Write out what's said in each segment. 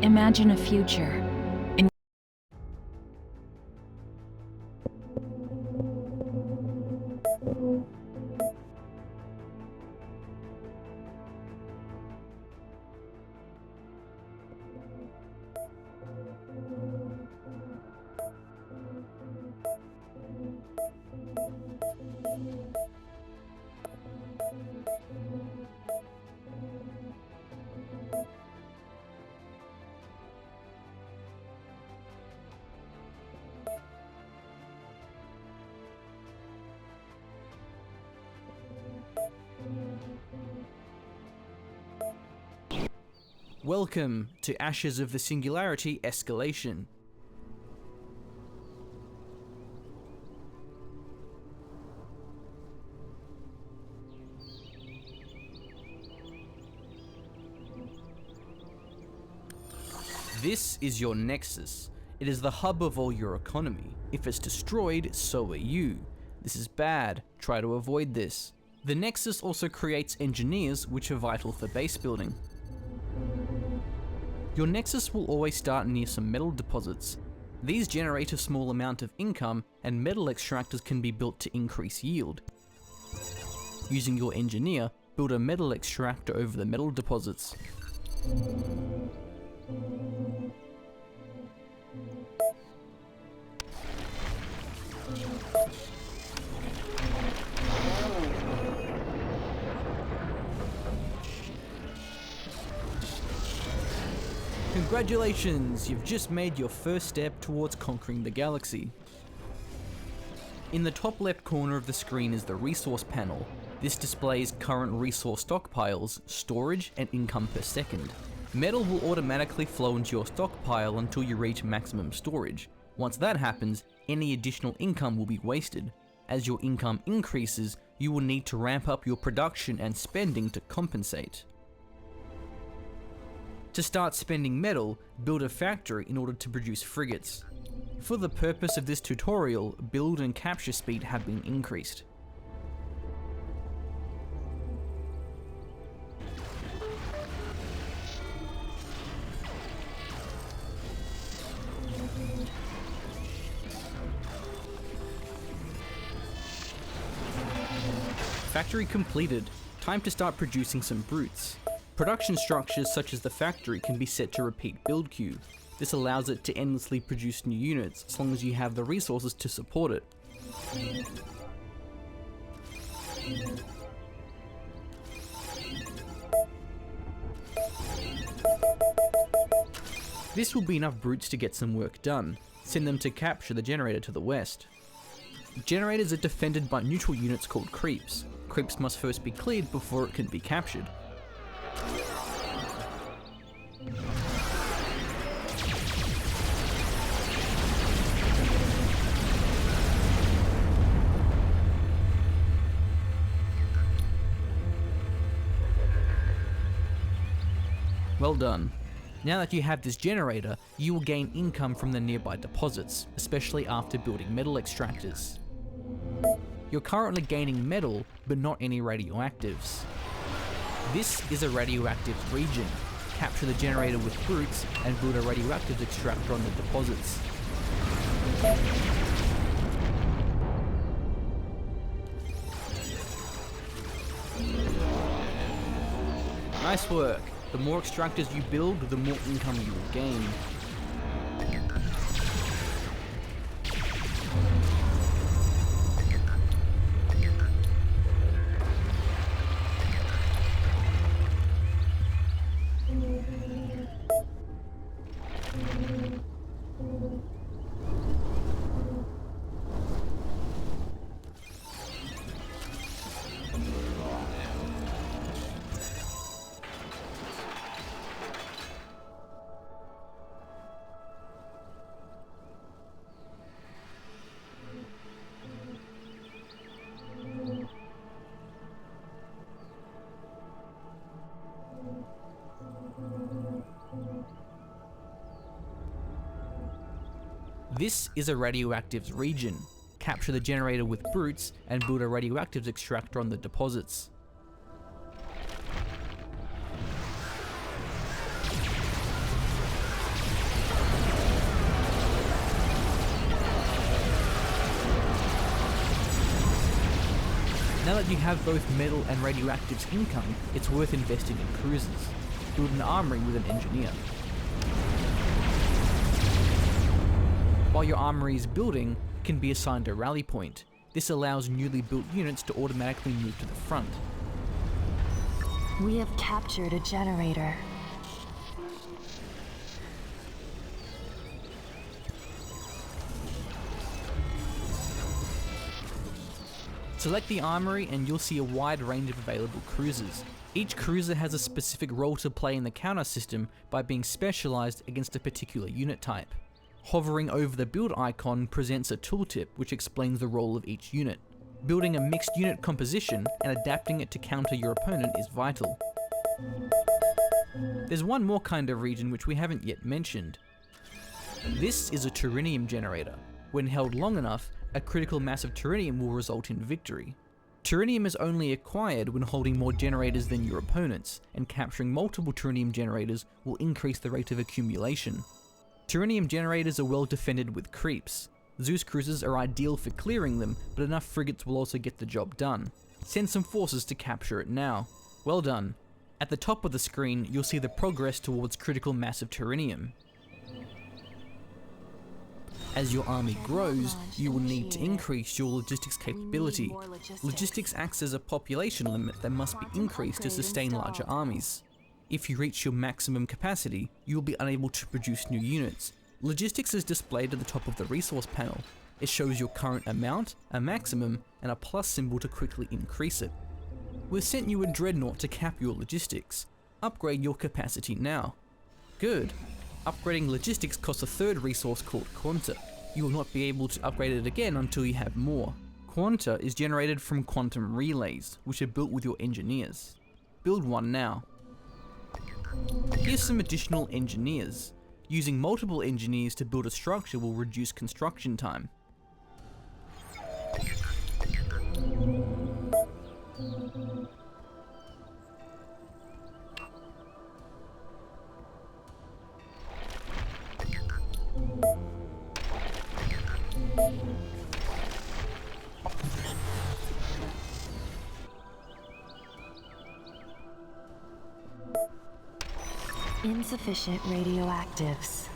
Imagine a future. In Welcome to Ashes of the Singularity Escalation. This is your Nexus. It is the hub of all your economy. If it's destroyed, so are you. This is bad. Try to avoid this. The Nexus also creates engineers, which are vital for base building. Your Nexus will always start near some metal deposits. These generate a small amount of income, and metal extractors can be built to increase yield. Using your engineer, build a metal extractor over the metal deposits. Congratulations, you've just made your first step towards conquering the galaxy. In the top left corner of the screen is the resource panel. This displays current resource stockpiles, storage, and income per second. Metal will automatically flow into your stockpile until you reach maximum storage. Once that happens, any additional income will be wasted. As your income increases, you will need to ramp up your production and spending to compensate. To start spending metal, build a factory in order to produce frigates. For the purpose of this tutorial, build and capture speed have been increased. Factory completed. Time to start producing some brutes. Production structures such as the factory can be set to repeat build queue. This allows it to endlessly produce new units as long as you have the resources to support it. This will be enough brutes to get some work done. Send them to capture the generator to the west. Generators are defended by neutral units called creeps. Creeps must first be cleared before it can be captured. Well done. Now that you have this generator, you will gain income from the nearby deposits, especially after building metal extractors. You're currently gaining metal, but not any radioactives. This is a radioactive region. Capture the generator with brutes and build a radioactive extractor on the deposits. Nice work. The more extractors you build, the more income you will gain. This is a radioactives region. Capture the generator with brutes and build a radioactives extractor on the deposits. Now that you have both metal and radioactives incoming, it's worth investing in cruisers. Build an armory with an engineer. While your armory is building, it can be assigned a rally point. This allows newly built units to automatically move to the front. We have captured a generator. Select the armory and you'll see a wide range of available cruisers. Each cruiser has a specific role to play in the counter system by being specialized against a particular unit type. Hovering over the build icon presents a tooltip which explains the role of each unit. Building a mixed unit composition and adapting it to counter your opponent is vital. There's one more kind of region which we haven't yet mentioned. This is a Turinium generator. When held long enough, a critical mass of Turinium will result in victory. Turinium is only acquired when holding more generators than your opponents, and capturing multiple Turinium generators will increase the rate of accumulation. Turinium generators are well defended with creeps. Zeus cruisers are ideal for clearing them, but enough frigates will also get the job done. Send some forces to capture it now. Well done. At the top of the screen, you'll see the progress towards critical mass of Turinium. As your army grows, you will need to increase your logistics capability. Logistics acts as a population limit that must be increased to sustain larger armies. If you reach your maximum capacity, you will be unable to produce new units. Logistics is displayed at the top of the resource panel. It shows your current amount, a maximum, and a plus symbol to quickly increase it. We've sent you a dreadnought to cap your logistics. Upgrade your capacity now. Good. Upgrading logistics costs a third resource called Quanta. You will not be able to upgrade it again until you have more. Quanta is generated from quantum relays, which are built with your engineers. Build one now. Here's some additional engineers. Using multiple engineers to build a structure will reduce construction time. Insufficient radioactives.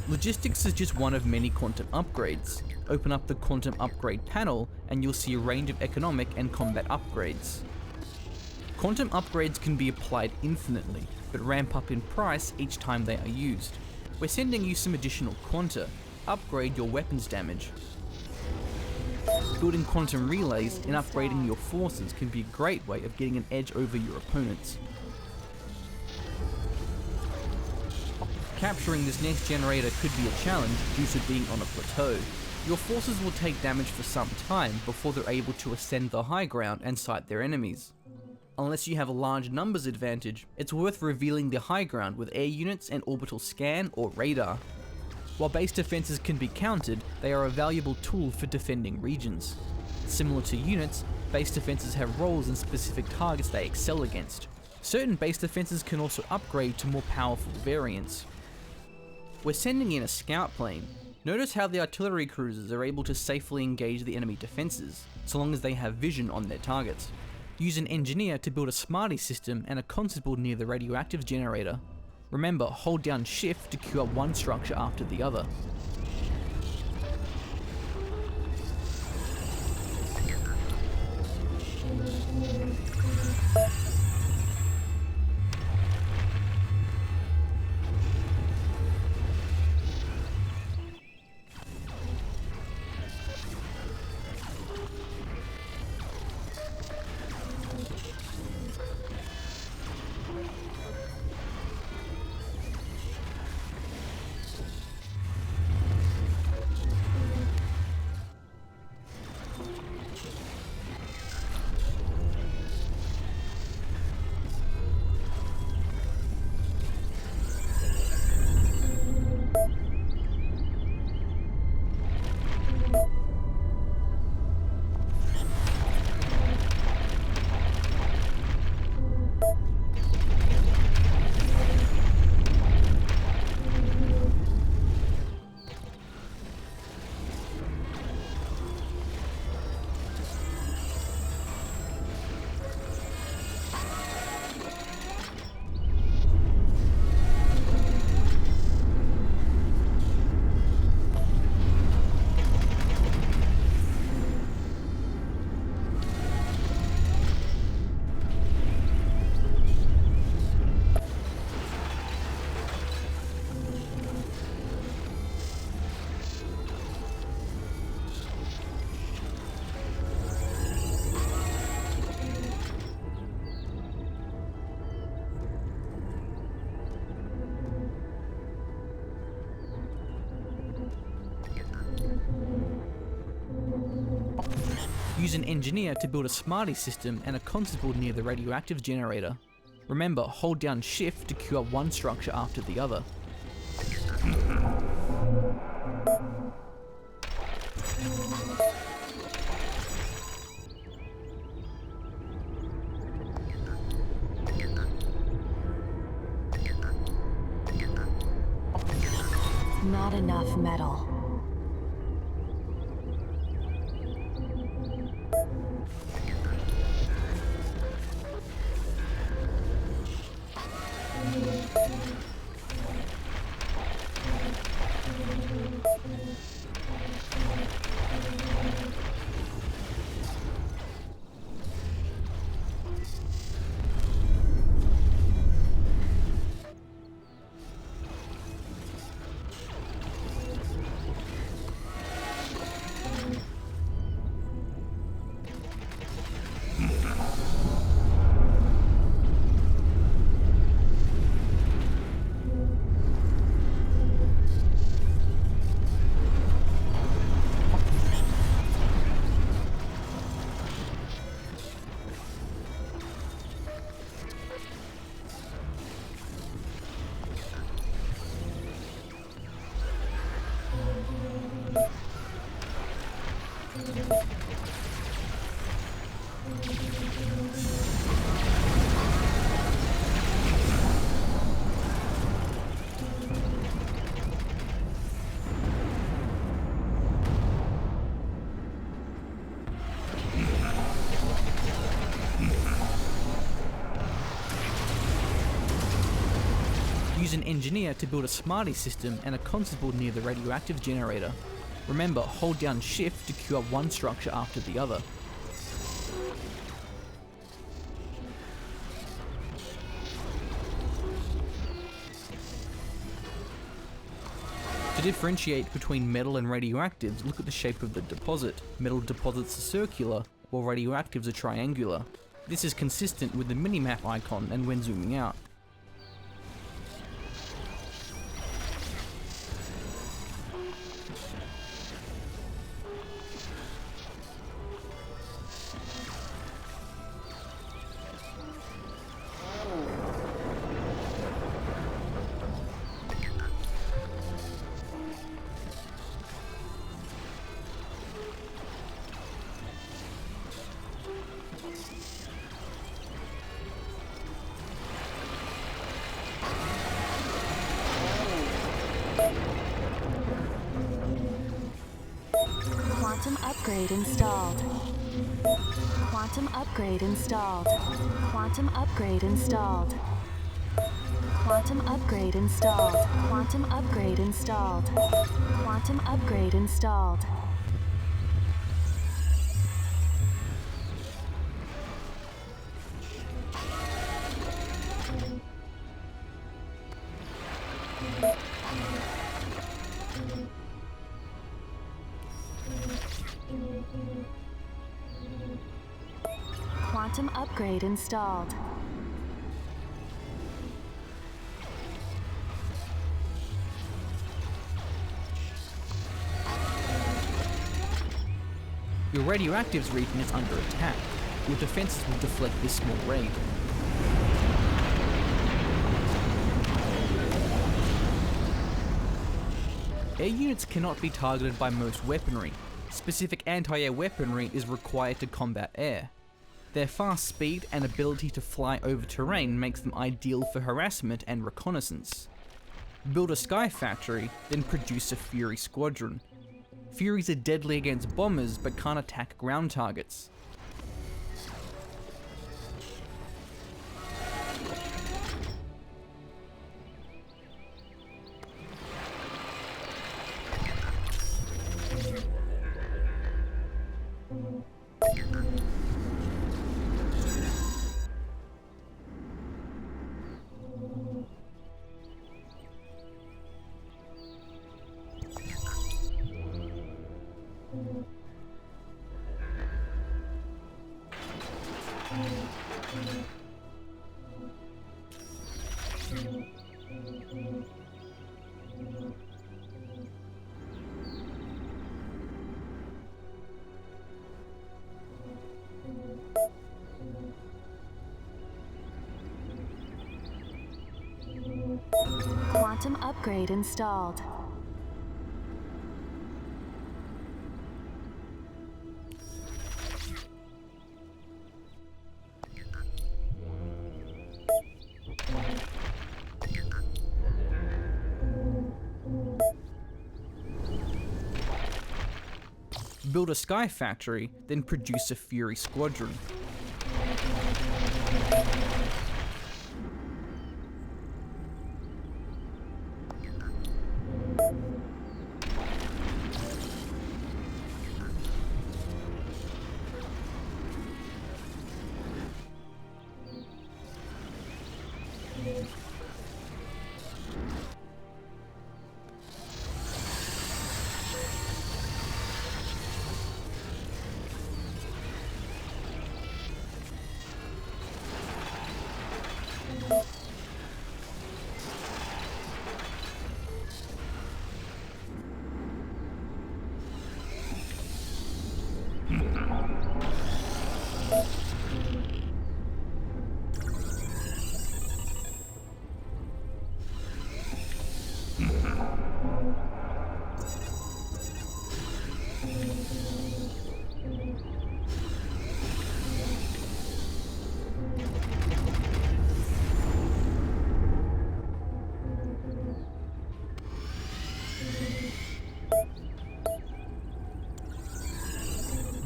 Logistics is just one of many quantum upgrades. Open up the quantum upgrade panel and you'll see a range of economic and combat upgrades. Quantum upgrades can be applied infinitely, but ramp up in price each time they are used. We're sending you some additional quanta. Upgrade your weapons damage. Building quantum relays and upgrading your forces can be a great way of getting an edge over your opponents. Capturing this next generator could be a challenge due to being on a plateau. Your forces will take damage for some time before they're able to ascend the high ground and sight their enemies. Unless you have a large numbers advantage, it's worth revealing the high ground with air units and orbital scan or radar. While base defenses can be countered, they are a valuable tool for defending regions. Similar to units, base defenses have roles and specific targets they excel against. Certain base defenses can also upgrade to more powerful variants. We're sending in a scout plane. Notice how the artillery cruisers are able to safely engage the enemy defences, so long as they have vision on their targets. Use an engineer to build a smarty system and a constable near the radioactive generator. Remember, hold down shift to queue up one structure after the other. Use an engineer to build a smarty system and a constable near the radioactive generator. Remember, hold down shift to queue up one structure after the other. Not enough metal. Use an engineer to build a smarty system and a constable near the radioactive generator. Remember, hold down shift to queue up one structure after the other. To differentiate between metal and radioactives, look at the shape of the deposit. Metal deposits are circular, while radioactives are triangular. This is consistent with the minimap icon and when zooming out. upgrade installed. Quantum upgrade installed. Quantum upgrade installed. Quantum upgrade installed. Quantum upgrade installed. Quantum upgrade installed. Quantum upgrade installed. Your radioactives region is under attack. Your defenses will deflect this small raid. Air units cannot be targeted by most weaponry. Specific anti-air weaponry is required to combat air. Their fast speed and ability to fly over terrain makes them ideal for harassment and reconnaissance. Build a Sky Factory, then produce a Fury Squadron. Furies are deadly against bombers but can't attack ground targets. Quantum upgrade installed. Build a Sky Factory, then produce a Fury Squadron.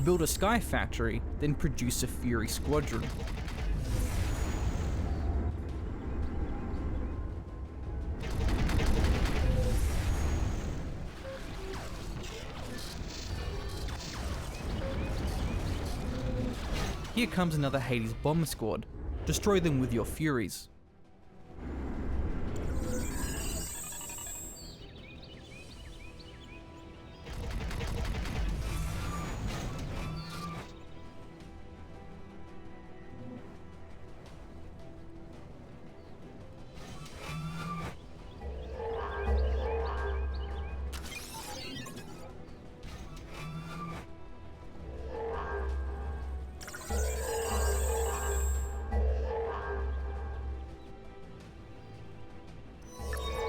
Build a Sky Factory, then produce a Fury Squadron. Here comes another Hades bomber squad. Destroy them with your Furies.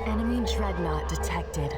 Enemy dreadnought detected.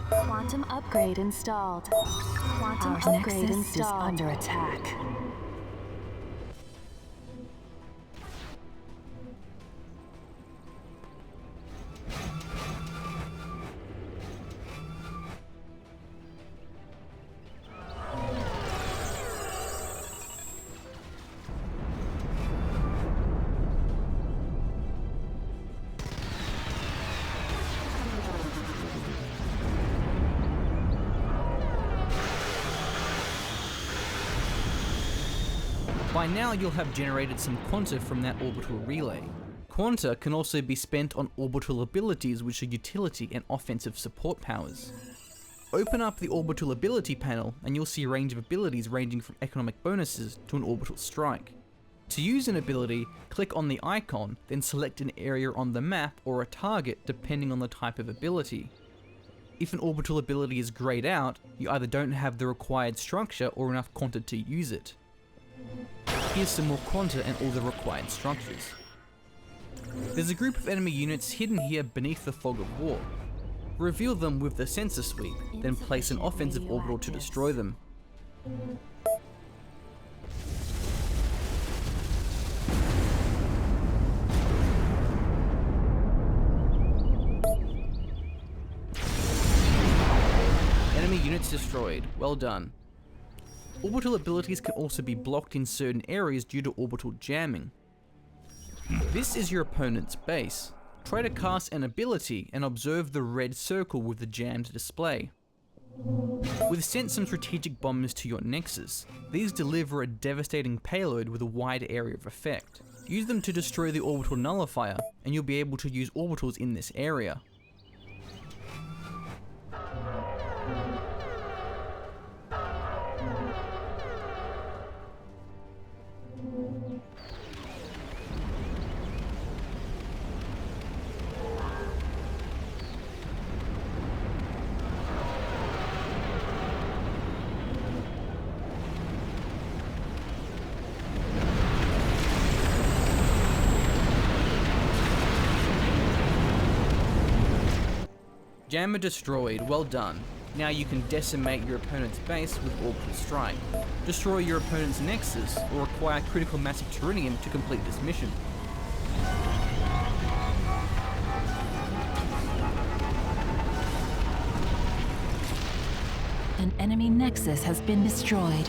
Quantum upgrade installed. Quantum Our upgrade nexus is installed. under attack. By now you'll have generated some quanta from that orbital relay. Quanta can also be spent on orbital abilities which are utility and offensive support powers. Open up the orbital ability panel and you'll see a range of abilities ranging from economic bonuses to an orbital strike. To use an ability, click on the icon, then select an area on the map or a target depending on the type of ability. If an orbital ability is grayed out, you either don't have the required structure or enough quanta to use it. Here's some more quanta and all the required structures. There's a group of enemy units hidden here beneath the fog of war. Reveal them with the sensor sweep, then place an offensive orbital to destroy them. Enemy units destroyed, well done. Orbital abilities can also be blocked in certain areas due to orbital jamming. This is your opponent's base. Try to cast an ability and observe the red circle with the jammed display. We've sent some strategic bombers to your nexus. These deliver a devastating payload with a wide area of effect. Use them to destroy the orbital nullifier, and you'll be able to use orbitals in this area. Jammer destroyed, well done. Now you can decimate your opponent's base with orbital strike. Destroy your opponent's nexus or acquire critical mass of Terinium to complete this mission. An enemy nexus has been destroyed.